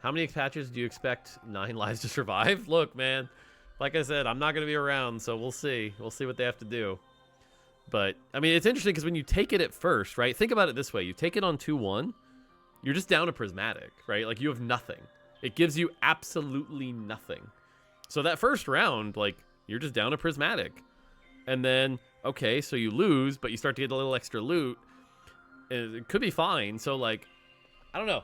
How many patches do you expect 9 lives to survive? Look, man, like I said, I'm not going to be around, so we'll see. We'll see what they have to do. But, I mean, it's interesting because when you take it at first, right? Think about it this way. You take it on 2-1, you're just down to Prismatic, right? Like, you have nothing. It gives you absolutely nothing. So that first round, like, you're just down to Prismatic. And then, okay, so you lose, but you start to get a little extra loot. And it could be fine. So, like, I don't know.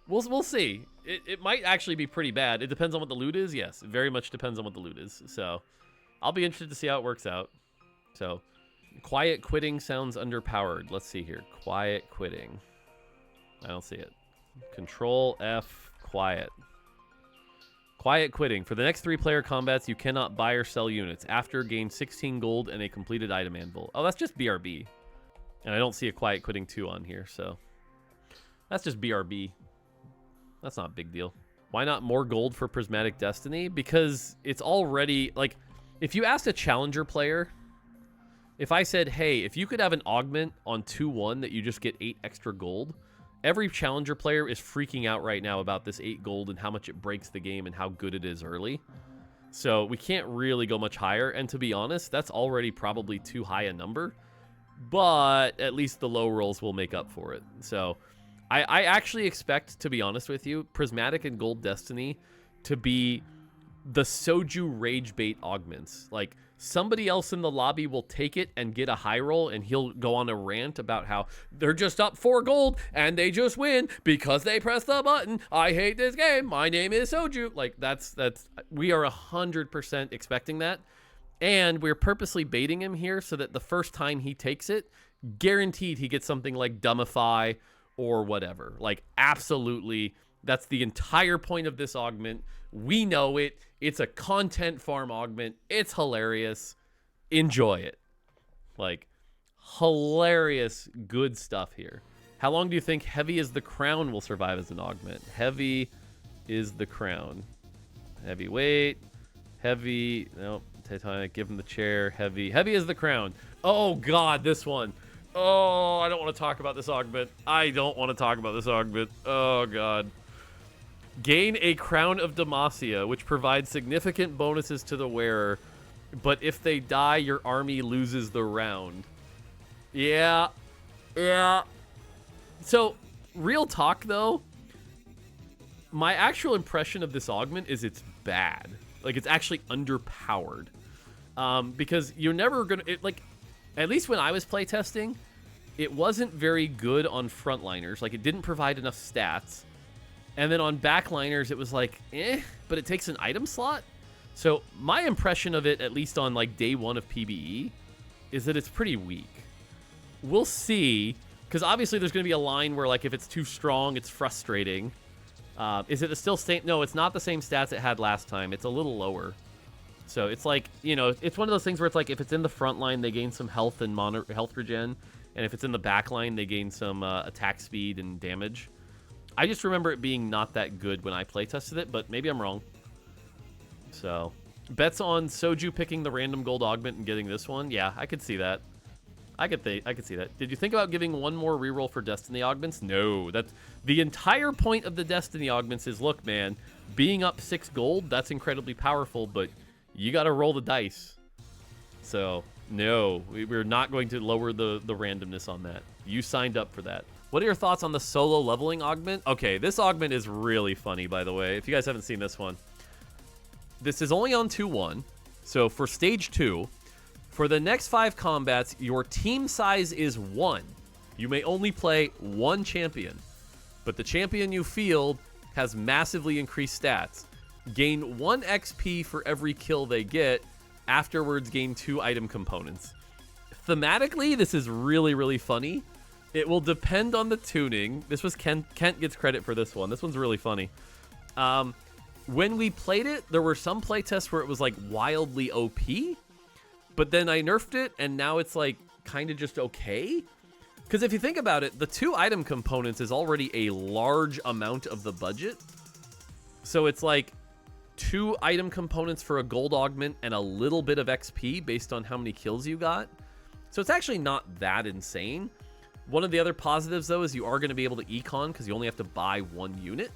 We'll see. It might actually be pretty bad. It depends on what the loot is. Yes, it very much depends on what the loot is. So I'll be interested to see how it works out. So quiet quitting sounds underpowered. Let's see here. Quiet quitting. I don't see it. Control F, quiet. Quiet quitting. For the next 3-player combats, you cannot buy or sell units. After, gain 16 gold and a completed item anvil. Oh, that's just BRB. And I don't see a quiet quitting 2 on here, so that's just BRB. That's not a big deal. Why not more gold for Prismatic Destiny? Because it's already, like, if you asked a challenger player, if I said, hey, if you could have an augment on 2-1 that you just get 8 extra gold, every challenger player is freaking out right now about this 8 gold and how much it breaks the game and how good it is early. So we can't really go much higher. And to be honest, that's already probably too high a number. But at least the low rolls will make up for it. So I actually expect, to be honest with you, Prismatic and Gold Destiny to be the Soju Rage Bait augments. Like, somebody else in the lobby will take it and get a high roll, and he'll go on a rant about how they're just up 4 gold and they just win because they pressed the button. I hate this game. My name is Soju. Like, that's we are 100% expecting that. And we're purposely baiting him here so that the first time he takes it, guaranteed he gets something like Dumbify or whatever. Like, absolutely, that's the entire point of this augment. We know it. It's a content farm augment. It's hilarious. Enjoy it. Like, hilarious, good stuff here. How long do you think Heavy as the Crown will survive as an augment? Heavy is the Crown. Heavyweight. Heavy. Nope. Titanic. Give him the chair. Heavy. Heavy is the Crown. Oh, God, this one. Oh, I don't want to talk about this augment. I don't want to talk about this augment. Oh, God. Gain a Crown of Demacia, which provides significant bonuses to the wearer, but if they die, your army loses the round. Yeah. Yeah. So, real talk, though, my actual impression of this augment is it's bad. Like, it's actually underpowered. Because you're never going to... Like, at least when I was playtesting, it wasn't very good on frontliners. Like, it didn't provide enough stats. And then on backliners, it was like, but it takes an item slot. So my impression of it, at least on like day 1 of PBE, is that it's pretty weak. We'll see, because obviously there's going to be a line where, like, if it's too strong, it's frustrating. Is it still same? No, it's not the same stats it had last time. It's a little lower. So it's like, you know, it's one of those things where it's like, if it's in the front line, they gain some health and health regen. And if it's in the back line, they gain some attack speed and damage. I just remember it being not that good when I playtested it, but maybe I'm wrong. So, bets on Soju picking the random gold augment and getting this one? Yeah, I could see that. I could see that. Did you think about giving one more reroll for Destiny augments? No, that's the entire point of the Destiny augments is, look, man, being up 6 gold, that's incredibly powerful, but you got to roll the dice. So, no, we're not going to lower the randomness on that. You signed up for that. What are your thoughts on the solo leveling augment? Okay, this augment is really funny, by the way. If you guys haven't seen this one. This is only on 2-1. So for stage 2, for the next 5 combats, your team size is 1. You may only play 1 champion. But the champion you field has massively increased stats. Gain 1 XP for every kill they get. Afterwards, gain 2 item components. Thematically, this is really, really funny. It will depend on the tuning. This was Kent gets credit for this one. This one's really funny. When we played it, there were some playtests where it was like wildly OP, but then I nerfed it and now it's like kind of just okay. Because if you think about it, the 2 item components is already a large amount of the budget. So it's like 2 item components for a gold augment and a little bit of XP based on how many kills you got. So it's actually not that insane. One of the other positives, though, is you are going to be able to econ because you only have to buy 1 unit.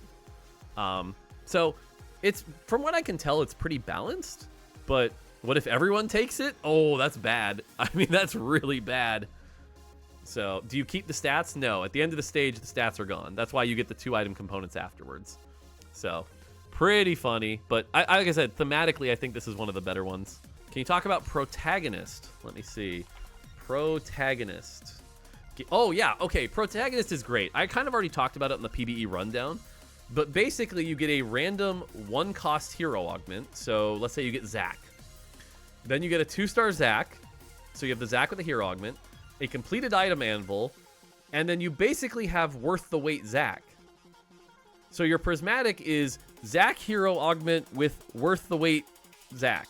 So it's, from what I can tell, it's pretty balanced. But what if everyone takes it? Oh, that's bad. I mean, that's really bad. So do you keep the stats? No. At the end of the stage, the stats are gone. That's why you get the 2 item components afterwards. So pretty funny. But like I said, thematically, I think this is one of the better ones. Can you talk about Protagonist? Let me see. Protagonist. Oh, yeah. Okay. Protagonist is great. I kind of already talked about it in the PBE rundown. But basically, you get a random 1-cost hero augment. So let's say you get Zac. Then you get a 2-star Zac. So you have the Zac with a hero augment, a completed item anvil, and then you basically have worth the wait Zac. So your Prismatic is Zac hero augment with worth the wait Zac.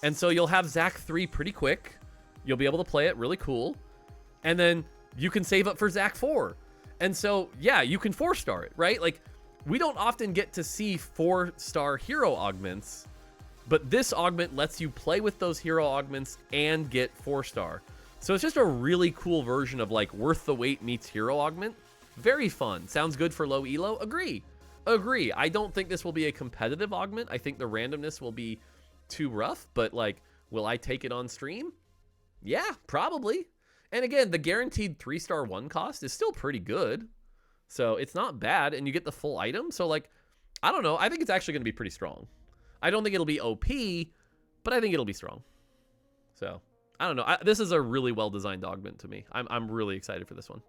And so you'll have Zac 3 pretty quick. You'll be able to play it really cool. And then you can save up for Zac 4. And so, yeah, you can 4-star it, right? Like, we don't often get to see 4-star hero augments, but this augment lets you play with those hero augments and get 4-star. So it's just a really cool version of like worth the wait meets hero augment. Very fun. Sounds good for low elo. Agree. I don't think this will be a competitive augment. I think the randomness will be too rough, but like, will I take it on stream? Yeah, probably. And again, the guaranteed 3-star 1 cost is still pretty good. So it's not bad, and you get the full item. So like, I don't know. I think it's actually going to be pretty strong. I don't think it'll be OP, but I think it'll be strong. So I don't know. This is a really well-designed augment to me. I'm really excited for this one.